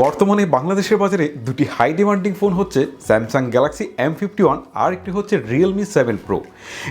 বর্তমানে বাংলাদেশের বাজারে দুটি হাই ডিমান্ডিং ফোন হচ্ছে স্যামসাং গ্যালাক্সি M51 আর একটি হচ্ছে রিয়েলমি 7 প্রো।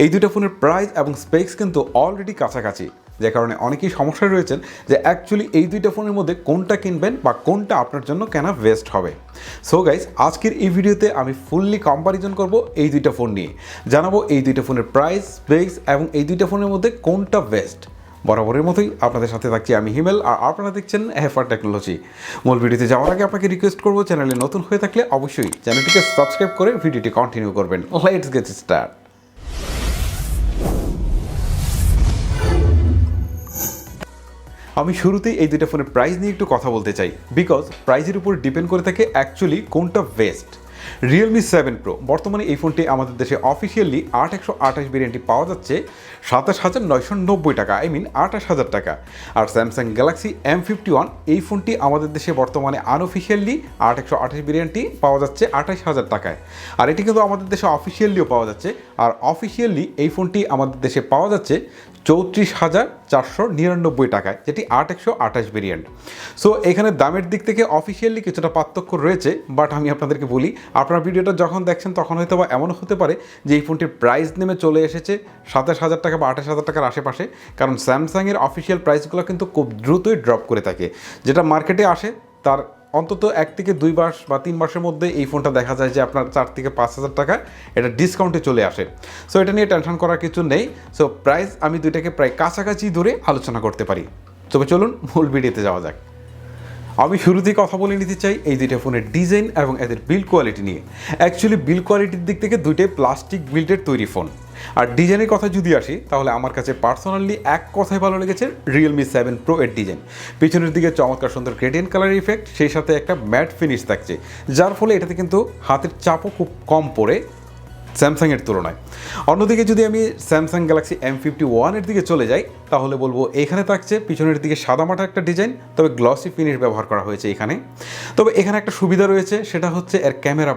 এই দুটো ফোনের প্রাইস এবং স্পেক্স কিন্তু অলরেডি কাছাকাছি, যে কারণে অনেকেই সমস্যায় রয়েছেন যে অ্যাকচুয়ালি এই দুইটা ফোনের মধ্যে কোনটা কিনবেন বা কোনটা আপনার জন্য কেনা বেস্ট হবে। সো গাইস, আজকের এই ভিডিওতে আমি ফুললি কম্পারিজন করব এই দুইটা ফোন নিয়ে, জানাবো এই দুইটা ফোনের প্রাইস, স্পেক্স এবং এই দুইটা ফোনের মধ্যে কোনটা বেস্ট। বরাবরের মতোই আপনাদের সাথে থাকছি আমি হিমেল, আর আপনারা দেখছেন এফআর টেকনোলজি। মূল ভিডিওতে যাওয়ার আগে আপনাকে রিকোয়েস্ট করবো, চ্যানেলে নতুন হয়ে থাকলে অবশ্যই চ্যানেলটিকে সাবস্ক্রাইব করে ভিডিওটি কন্টিনিউ করবেন। Let's get start. আমি শুরুতেই এই দুইটা ফোনের প্রাইস নিয়ে একটু কথা বলতে চাই, বিকজ প্রাইসের উপর ডিপেন্ড করে থাকে অ্যাকচুয়ালি কোনটা বেস্ট। রিয়েলমি 7 প্রো বর্তমানে এই ফোনটি আমাদের দেশে অফিসিয়ালি 8128 ভেরিয়েন্টটি পাওয়া যাচ্ছে 27,990 টাকা, আই মিন 28,000 টাকা। আর স্যামসাং গ্যালাক্সি M51 এই ফোনটি আমাদের দেশে বর্তমানে আনঅফিসিয়ালি 8128 ভেরিয়েন্টটি পাওয়া যাচ্ছে 28,000 টাকায়। আর এটি কিন্তু আমাদের দেশে অফিসিয়ালিও পাওয়া যাচ্ছে, আর অফিসিয়ালি এই ফোনটি আমাদের দেশে পাওয়া যাচ্ছে 34,499 টাকায়, যেটি 8128 ভেরিয়েন্ট। সো এখানে দামের দিক থেকে অফিসিয়ালি কিছুটা পার্থক্য রয়েছে, বাট আমি আপনাদেরকে বলি, আপনার ভিডিওটা যখন দেখছেন তখন হয়তো বা এমন হতে পারে যে এই ফোনটির প্রাইস নেমে চলে এসেছে 27,000 টাকা বা 28,000 টাকার আশেপাশে, কারণ স্যামসাংয়ের অফিসিয়াল প্রাইসগুলো কিন্তু খুব দ্রুতই ড্রপ করে থাকে। যেটা মার্কেটে আসে তার অন্তত 1 থেকে 2 মাস বা 3 মাসের মধ্যে এই ফোনটা দেখা যায় যে আপনার 4 থেকে 5,000 টাকা এটা ডিসকাউন্টে চলে আসে। সো এটা নিয়ে টেনশন করার কিছু নেই। সো প্রাইস আমি দুইটাকে প্রায় কাছাকাছি ধরে আলোচনা করতে পারি। তবে চলুন মূল ভিডিওতে যাওয়া যাক। আমি শুরুতেই কথা বলে নিতে চাই এই দুইটা ফোনের ডিজাইন এবং এদের বিল্ড কোয়ালিটি নিয়ে। অ্যাকচুয়ালি বিল্ড কোয়ালিটির দিক থেকে দুইটাই প্লাস্টিক বিল্ডের তৈরি ফোন। আর ডিজাইনের কথা যদি আসি, তাহলে আমার কাছে পার্সোনালি এক কথায় ভালো লেগেছে রিয়েলমি 7 প্রো এর ডিজাইন। পিছনের দিকে চমৎকার সুন্দর গ্রেডিয়েন্ট কালার ইফেক্ট, সেই সাথে একটা ম্যাট ফিনিশ থাকছে, যার ফলে এটাতে কিন্তু হাতের চাপও খুব কম পড়ে স্যামসাংয়ের তুলনায়। অন্যদিকে যদি আমি স্যামসাং গ্যালাক্সি M51 এর দিকে চলে যাই, তাহলে বলবো এখানে থাকছে পিছনের দিকে সাদামাটা একটা ডিজাইন, তবে গ্লসি ফিনিশ ব্যবহার করা হয়েছে এখানে। তবে এখানে একটা সুবিধা রয়েছে, সেটা হচ্ছে এর ক্যামেরা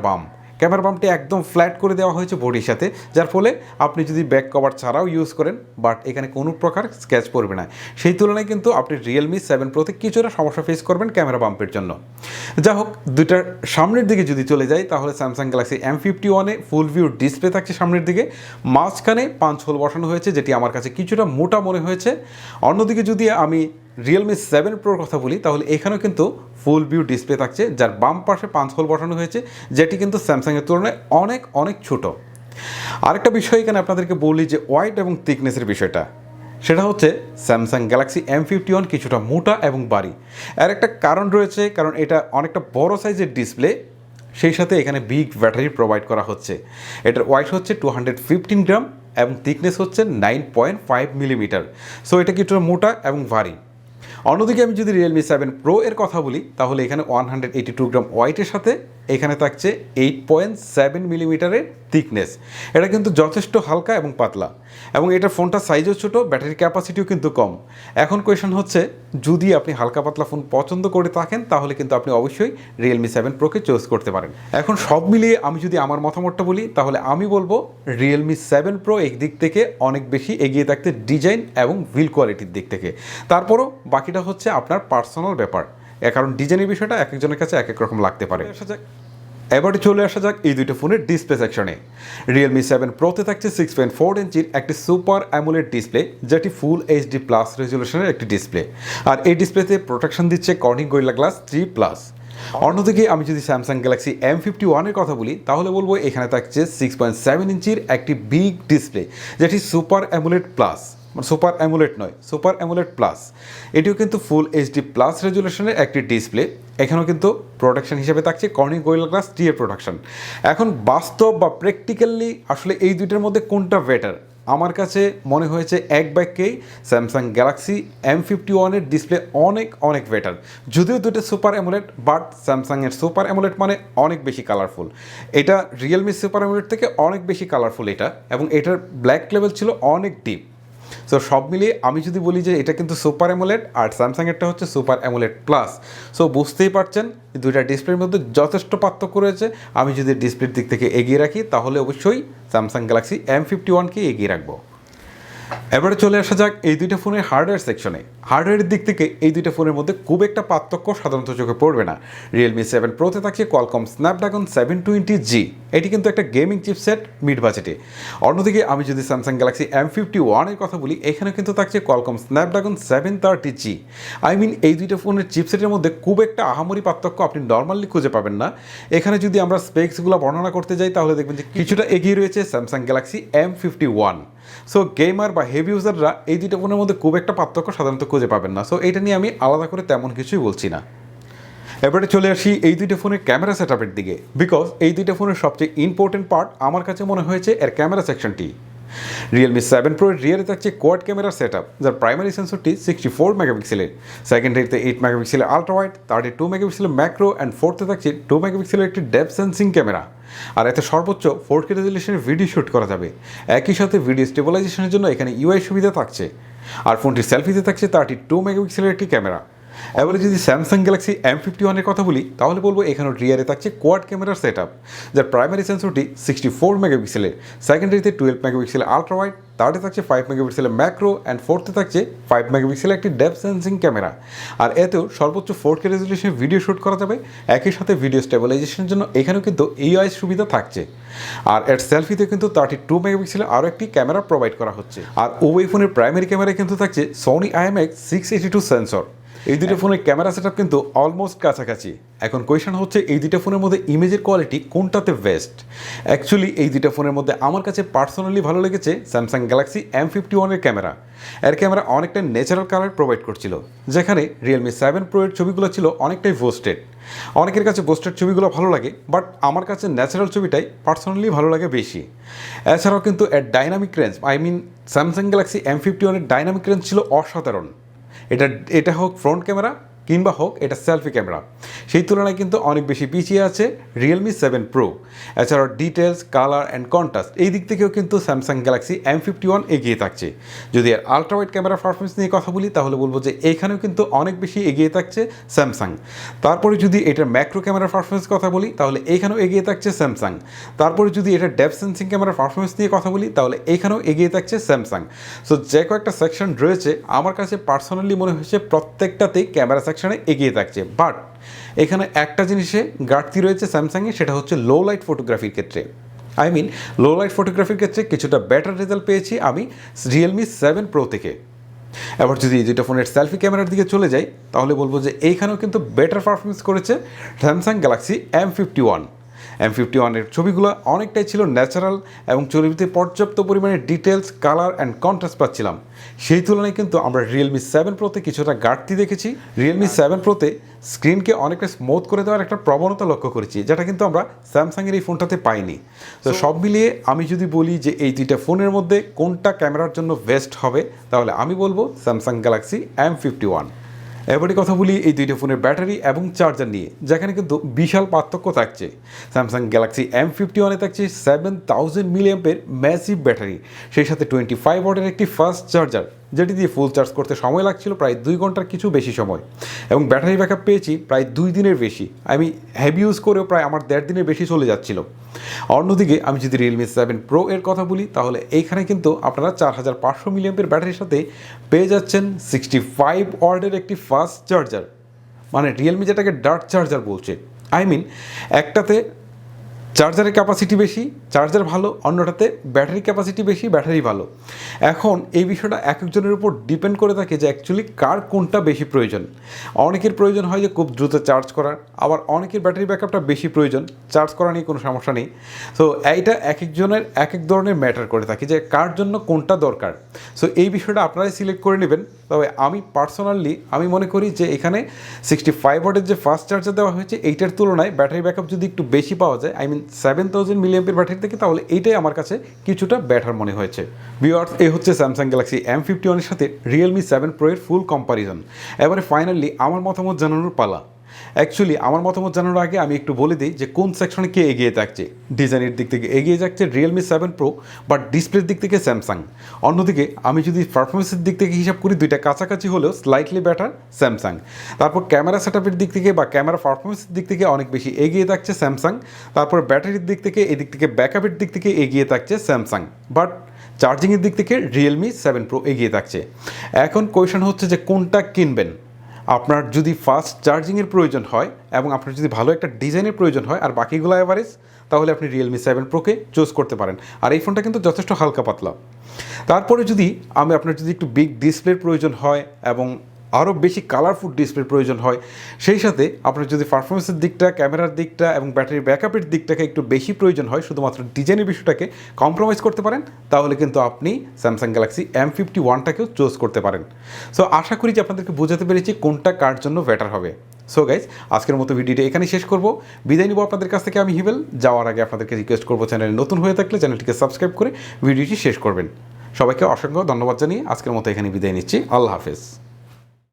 বামটি একদম ফ্ল্যাট করে দেওয়া হয়েছে বডির সাথে, যার ফলে আপনি যদি ব্যাক কভার ছাড়াও ইউজ করেন, বাট এখানে কোনো প্রকার স্ক্র্যাচ পড়বে না। সেই তুলনায় কিন্তু আপনি রিয়েলমি 7 প্রোতে কিছুটা সমস্যা ফেস করবেন ক্যামেরা বাম্পের জন্য। যা হোক, দুইটার সামনের দিকে যদি চলে যাই, তাহলে স্যামসাং গ্যালাক্সি M51-এ ফুল ভিউ ডিসপ্লে থাকছে সামনের দিকে, মাঝখানে পাঞ্চ হোল বসানো হয়েছে, যেটি আমার কাছে কিছুটা মোটা মনে হয়েছে। অন্যদিকে যদি আমি রিয়েলমি 7 প্রোর কথা বলি, তাহলে এখানেও কিন্তু ফুল ভিউ ডিসপ্লে থাকছে, যার বাম পাশে পাঞ্চ হোল বসানো হয়েছে, যেটি কিন্তু স্যামসাংয়ের তুলনায় অনেক অনেক ছোট। আরেকটা বিষয় এখানে আপনাদেরকে বলি যে ওয়াইড এবং থিকনেসের বিষয়টা, সেটা হচ্ছে স্যামসাং গ্যালাক্সি M51 কিছুটা মোটা এবং ভারী। আর একটা কারণ রয়েছে, কারণ এটা অনেকটা বড় সাইজের ডিসপ্লে, সেই সাথে এখানে বিগ ব্যাটারি প্রোভাইড করা হচ্ছে। এটার ওয়াইট হচ্ছে 215 গ্রাম এবং থিকনেস হচ্ছে 9.5 মিলিমিটার। সো এটা কিছুটা মোটা এবং ভারী। অন্যদিকে আমি যদি রিয়েলমি 7 প্রো এর কথা বলি, তাহলে এখানে 182 গ্রাম ওয়াইটের সাথে এখানে থাকছে 8.7 মিলিমিটারের থিকনেস। এটা কিন্তু যথেষ্ট হালকা এবং পাতলা, এবং এটার ফোনটা সাইজও ছোটো, ব্যাটারি ক্যাপাসিটিও কিন্তু কম। এখন কোয়েশন হচ্ছে, যদি আপনি হালকা পাতলা ফোন পছন্দ করে থাকেন, তাহলে কিন্তু আপনি অবশ্যই রিয়েলমি 7 প্রোকে চুজ করতে পারেন। এখন সব মিলিয়ে আমি যদি আমার মতামতটা বলি, তাহলে আমি বলবো রিয়েলমি 7 প্রো এই দিক থেকে অনেক বেশি এগিয়ে থাকতে ডিজাইন এবং বিল্ড কোয়ালিটির দিক থেকে। তারপরও বাকিটা হচ্ছে আপনার পার্সোনাল ব্যাপার, কারণ ডিজাইনের বিষয়টা এক একজনের কাছে এক এক রকম লাগতে পারে। এবারে চলে আসা যাক এই দুটো ফোনের ডিসপ্লে সেকশনে। রিয়েলমি 7 প্রোতে থাকছে 6.4 ইঞ্চির একটি সুপার অ্যামোলেড ডিসপ্লে, যেটি ফুল HD প্লাস রেজলিউশনের একটি ডিসপ্লে। আর এই ডিসপ্লেতে প্রোটেকশন দিচ্ছে কর্নিং গরিলা গ্লাস 3+। অন্যদিকে আমি যদি স্যামসাং গ্যালাক্সি M51 এর কথা বলি, তাহলে বলবো এখানে থাকছে 6.7 ইঞ্চির একটি বিগ ডিসপ্লে, যেটি super AMOLED plus, super AMOLED নয়, সুপার অ্যামোলেড প্লাস। এটিও কিন্তু ফুল HD প্লাস রেজুলেশনের একটি ডিসপ্লে। এখানেও কিন্তু প্রোটেকশন হিসেবে থাকছে কর্নিং গরিলা গ্লাস 3 এর প্রোটেকশন। এখন বাস্তব বা প্র্যাকটিক্যালি আসলে এই দুইটার মধ্যে কোনটা বেটার, আমার কাছে মনে হয়েছে এক বাক্যেই স্যামসাং গ্যালাক্সি M51 এর ডিসপ্লে অনেক অনেক বেটার। যদিও দুটো সুপার অ্যামোলেড, বাট স্যামসাংয়ের সুপার অ্যামোলেড মানে অনেক বেশি কালারফুল। এটা রিয়েলমি সুপার অ্যামোলেড থেকে অনেক বেশি কালারফুল এটা, এবং এটার ব্ল্যাক লেভেল ছিল অনেক ডিপ। সো সব মিলিয়ে আমি যদি বলি যে এটা কিন্তু সুপার অ্যামোলেড আর স্যামসাংয়েরটা হচ্ছে সুপার অ্যামোলেড প্লাস। সো বুঝতেই পারছেন দুইটা ডিসপ্লের মধ্যে যথেষ্ট পার্থক্য রয়েছে। আমি যদি ডিসপ্লের দিক থেকে এগিয়ে রাখি, তাহলে অবশ্যই স্যামসাং গ্যালাক্সি M51কে এগিয়ে রাখবো। এবারে চলে আসা যাক এই দুইটা ফোনের হার্ডওয়্যার সেকশনে। হার্ডওয়্যারের দিক থেকে এই দুইটা ফোনের মধ্যে খুব একটা পার্থক্য সাধারণত চোখে পড়বে না। রিয়েলমি 7 প্রোতে থাকছে কোয়ালকম স্ন্যাপড্রাগন 720G, এটি কিন্তু একটা গেমিং চিপসেট মিড বাজেটে। অন্যদিকে আমি যদি স্যামসাং গ্যালাক্সি M51 এর কথা বলি, এখানে কিন্তু থাকছে কোয়ালকম স্ন্যাপড্রাগন 730G। এই দুইটা ফোনের চিপসেটের মধ্যে খুব একটা আহামরি পার্থক্য আপনি নর্মালি খুঁজে পাবেন না। এখানে যদি আমরা স্পেক্সগুলো বর্ণনা করতে যাই তাহলে দেখবেন যে কিছুটা এগিয়ে রয়েছে Samsung Galaxy M51। So gamer বা হেভি ইউজাররা এই দুইটা ফোনের মধ্যে খুব একটা পার্থক্য সাধারণত খুঁজে পাবেন না। সো এটা নিয়ে আমি আলাদা করে তেমন কিছুই বলছি না। এবারে চলে আসি এই দুইটা ফোনের ক্যামেরা সেটআপের দিকে, বিকজ এই দুইটা ফোনের সবচেয়ে ইম্পর্টেন্ট পার্ট আমার কাছে মনে হয়েছে এর ক্যামেরা সেকশনটি। রিয়েলমি 7 প্রো এর রিয়ারে থাকছে কোয়াড ক্যামেরার সেটআপ, যার প্রাইমারি সেন্সরটি 64 মেগাপিক্সেলের, সেকেন্ডারিতে 8 মেগাপিক্সেলের আলট্রা ওয়াইড, 32 মেগাপিক্সেলের ম্যাক্রো অ্যান্ড ফোর্থে থাকছে 2 মেগাপিক্সেলের একটি ডেপথ সেন্সিং ক্যামেরা। আর এতে সর্বোচ্চ 4K রেজলিউশনের ভিডিও শ্যুট করা যাবে। একই সাথে ভিডিও স্টেবিলাইজেশনের জন্য এখানে ইউআই সুবিধা থাকছে। আর ফোনটির সেলফিতে থাকছে 32 মেগাপিক্সেলের একটি ক্যামেরা। এবারে যদি স্যামসাং গ্যালাক্সি M51 এর কথা বলি তাহলে বলবো এখানে রিয়ারে থাকছে কোয়াড ক্যামেরার সেটআপ, যার প্রাইমারি সেন্সরটি 64 মেগাপিক্সেলের, সেকেন্ডারিতে 12 মেগাপিক্সেলের আলট্রা ওয়াইড, থার্ডে থাকছে 5 মেগাপিক্সেলের ম্যাক্রো অ্যান্ড ফোর্থে থাকছে 5 মেগাপিক্সেলের একটি ডেপথ সেন্সিং ক্যামেরা। আর এতেও সর্বোচ্চ 4K রেজলিউশনে ভিডিও শ্যুট করা যাবে। একই সাথে ভিডিও স্টেবিলাইজেশনের জন্য এখানেও কিন্তু ইউআই সুবিধা থাকছে। আর এর সেলফিতে কিন্তু 32 মেগাপিক্সেলের আরও একটি ক্যামেরা প্রোভাইড করা হচ্ছে। আর ওই ফোনের প্রাইমারি ক্যামেরায় কিন্তু থাকছে সোনি IMX682 সেন্সর। এই দুটো ফোনের ক্যামেরা সেটআপ কিন্তু অলমোস্ট কাছাকাছি। এখন কোয়েশন হচ্ছে এই দুটো ফোনের মধ্যে ইমেজের কোয়ালিটি কোনটাতে বেস্ট। অ্যাকচুয়ালি এই দুটো ফোনের মধ্যে আমার কাছে পার্সোনালি ভালো লেগেছে স্যামসাং গ্যালাক্সি M51 এর ক্যামেরা। এর ক্যামেরা অনেকটা ন্যাচারাল কালার প্রোভাইড করছিল, যেখানে রিয়েলমি 7 প্রো এর ছবিগুলো ছিল অনেকটাই বোস্টেড। অনেকের কাছে বোস্টেড ছবিগুলো ভালো লাগে, বাট আমার কাছে ন্যাচারাল ছবিটাই পার্সোনালি ভালো লাগে বেশি। এছাড়াও কিন্তু এর dynamic range Samsung Galaxy M51 এর ডাইনামিক রেঞ্জ ছিল অসাধারণ। এটা হোক ফ্রন্ট ক্যামেরা কিংবা হোক এটা সেলফি ক্যামেরা, সেই তুলনায় কিন্তু অনেক বেশি পিছিয়ে আছে রিয়েলমি 7 প্রো। এছাড়াও ডিটেলস, কালার অ্যান্ড কন্ট্রাস্ট এই দিক থেকেও কিন্তু স্যামসাং গ্যালাক্সি M51 এগিয়ে থাকছে। যদি আর আলট্রা ওয়াইড ক্যামেরা পারফরমেন্স নিয়ে কথা বলি তাহলে বলবো যে এইখানেও কিন্তু অনেক বেশি এগিয়ে থাকছে স্যামসাং। তারপরে যদি এটার ম্যাক্রো ক্যামেরা পারফরমেন্স কথা বলি তাহলে এইখানেও এগিয়ে থাকছে স্যামসাং। তারপরে যদি এটার ডেপথ সেন্সিং ক্যামেরা পারফরমেন্স নিয়ে কথা বলি তাহলে এইখানেও এগিয়ে থাকছে স্যামসাং। সো যে কয়েকটা সেকশন রয়েছে আমার কাছে পার্সোনালি মনে হয়েছে প্রত্যেকটাতেই ক্যামেরা সেকশনে এগিয়ে থাকছে। বাট এখানে একটা জিনিসে ঘাটতি রয়েছে স্যামসাংয়ে, সেটা হচ্ছে লো লাইট ফটোগ্রাফির ক্ষেত্রে। লো লাইট ফটোগ্রাফির ক্ষেত্রে কিছুটা বেটার রেজাল্ট পেয়েছি আমি রিয়েলমি 7 প্রো থেকে। এবার যদি এই দুটো ফোনের সেলফি ক্যামেরার দিকে চলে যাই তাহলে বলবো যে এইখানেও কিন্তু বেটার পারফরমেন্স করেছে স্যামসাং গ্যালাক্সি M51 এর ছবিগুলো অনেকটাই ছিল ন্যাচারাল এবং ছবিতে পর্যাপ্ত পরিমাণে ডিটেলস, কালার অ্যান্ড কন্ট্রাস্ট পাচ্ছিলাম। সেই তুলনায় কিন্তু আমরা রিয়েলমি 7 প্রোতে কিছুটা ঘাটতি দেখেছি। রিয়েলমি 7 প্রোতে স্ক্রিনকে অনেকটা স্মুথ করে দেওয়ার একটা প্রবণতা লক্ষ্য করেছি, যেটা কিন্তু আমরা স্যামসাংয়ের এই ফোনটাতে পাইনি। তো সব মিলিয়ে আমি যদি বলি যে এই দুইটা ফোনের মধ্যে কোনটা ক্যামেরার জন্য বেস্ট হবে তাহলে আমি বলবো স্যামসাং গ্যালাক্সি M51। এবারে কথা বলি এই দুইটা ফোনের ব্যাটারি এবং চার্জার নিয়ে, যেখানে কিন্তু বিশাল পার্থক্য থাকছে। স্যামসাং গ্যালাক্সি M51 থাকছে 7000 মিলিঅ্যাম্পের ম্যাসিভ ব্যাটারি, সেই সাথে 25 ওয়াটের একটি ফাস্ট চার্জার, যেটি দিয়ে ফুল চার্জ করতে সময় লাগছিল প্রায় 2 ঘন্টার কিছু বেশি সময়, এবং ব্যাটারি ব্যাকআপ পেয়েছি প্রায় 2 দিনের বেশি। আমি হেভি ইউজ করেও প্রায় আমার 1.5 দিনের বেশি চলে যাচ্ছিল। অন্যদিকে আমি যদি রিয়েলমি 7 প্রো এর কথা বলি তাহলে এইখানে কিন্তু আপনারা 4500 মিলিঅ্যাম্পের ব্যাটারির সাথে পেয়ে যাচ্ছেন 65 ওয়াটের একটি ফাস্ট চার্জার, মানে রিয়েলমি যেটাকে ডার্ট চার্জার বলছে। একটাতে চার্জারের ক্যাপাসিটি বেশি, চার্জার ভালো, অন্যটাতে ব্যাটারি ক্যাপাসিটি বেশি, ব্যাটারি ভালো। এখন এই বিষয়টা এক একজনের উপর ডিপেন্ড করে থাকে যে অ্যাকচুয়ালি কার কোনটা বেশি প্রয়োজন। অনেকের প্রয়োজন হয় যে খুব দ্রুত চার্জ করার, আবার অনেকের ব্যাটারি ব্যাকআপটা বেশি প্রয়োজন, চার্জ করা নিয়ে কোনো সমস্যা নেই। সো এইটা এক একজনের এক এক ধরনের ম্যাটার করে থাকে যে কার জন্য কোনটা দরকার। সো এই বিষয়টা আপনারাই সিলেক্ট করে নেবেন। তবে আমি পার্সোনালি মনে করি যে এখানে 65 ওয়াটের যে ফাস্ট চার্জার দেওয়া হয়েছে এইটার তুলনায় ব্যাটারি ব্যাকআপ যদি একটু বেশি পাওয়া যায় 7000 মিলিঅ্যাম্পের ব্যাটারি থেকে, তাহলে এইটাই আমার কাছে কিছুটা বেটার মনে হয়েছে। ভিউয়ার্স, এই হচ্ছে স্যামসাং গ্যালাক্সি M51 এর সাথে রিয়েলমি 7 প্রো এর ফুল কম্পারিজন। এবারে ফাইনালি আমার মতামত জানানোর পালা। অ্যাকচুয়ালি আমার মতামত জানানোর আগে আমি একটু বলে দিই যে কোন সেকশনে কে এগিয়ে থাকছে। ডিজাইনের দিক থেকে এগিয়ে যাচ্ছে রিয়েলমি 7 প্রো, বাট ডিসপ্লের দিক থেকে স্যামসাং। অন্যদিকে আমি যদি পারফরমেন্সের দিক থেকে হিসাব করি, দুইটা কাছাকাছি হলেও স্লাইটলি বেটার স্যামসাং। তারপর ক্যামেরা সেটআপের দিক থেকে বা ক্যামেরা পারফরমেন্সের দিক থেকে অনেক বেশি এগিয়ে থাকছে স্যামসাং। তারপর ব্যাটারির দিক থেকে, এদিক থেকে ব্যাকআপের দিক থেকে এগিয়ে থাকছে স্যামসাং, বাট চার্জিংয়ের দিক থেকে রিয়েলমি 7 প্রো এগিয়ে থাকছে। এখন কোয়েশন হচ্ছে যে কোনটা কিনবেন। আপনার যদি ফাস্ট চার্জিংয়ের প্রয়োজন হয় এবং আপনার যদি ভালো একটা ডিজাইনের প্রয়োজন হয় আর বাকিগুলো অ্যাভারেজ, তাহলে আপনি রিয়েলমি 7 প্রোকে চুজ করতে পারেন। আর এই ফোনটা কিন্তু যথেষ্ট হালকা পাতলা। তারপরে যদি আপনার যদি একটু বিগ ডিসপ্লের প্রয়োজন হয় এবং আরও বেশি কালারফুল ডিসপ্লের প্রয়োজন হয়, সেই সাথে আপনার যদি পারফরমেন্সের দিকটা, ক্যামেরার দিকটা এবং ব্যাটারি ব্যাকআপের দিকটাকে একটু বেশি প্রয়োজন হয়, শুধুমাত্র ডিজাইনের বিষয়টাকে কম্প্রোমাইজ করতে পারেন, তাহলে কিন্তু আপনি স্যামসাং গ্যালাক্সি M51টাকেও চুজ করতে পারেন। সো আশা করি যে আপনাদেরকে বোঝাতে পেরেছি কোনটা কার জন্য বেটার হবে। সো গাইজ, আজকের মতো ভিডিওটা এখানেই শেষ করব। বিদায় নিব আপনাদের কাছ থেকে আমি হিবেল। যাওয়ার আগে আপনাদেরকে রিকোয়েস্ট করবো, চ্যানেলে নতুন হয়ে থাকলে চ্যানেলটিকে সাবস্ক্রাইব করে ভিডিওটি শেষ করবেন। সবাইকে অসংখ্য ধন্যবাদ জানিয়ে আজকের মতো এখানে বিদায় নিচ্ছি। আল্লাহ হাফেজ।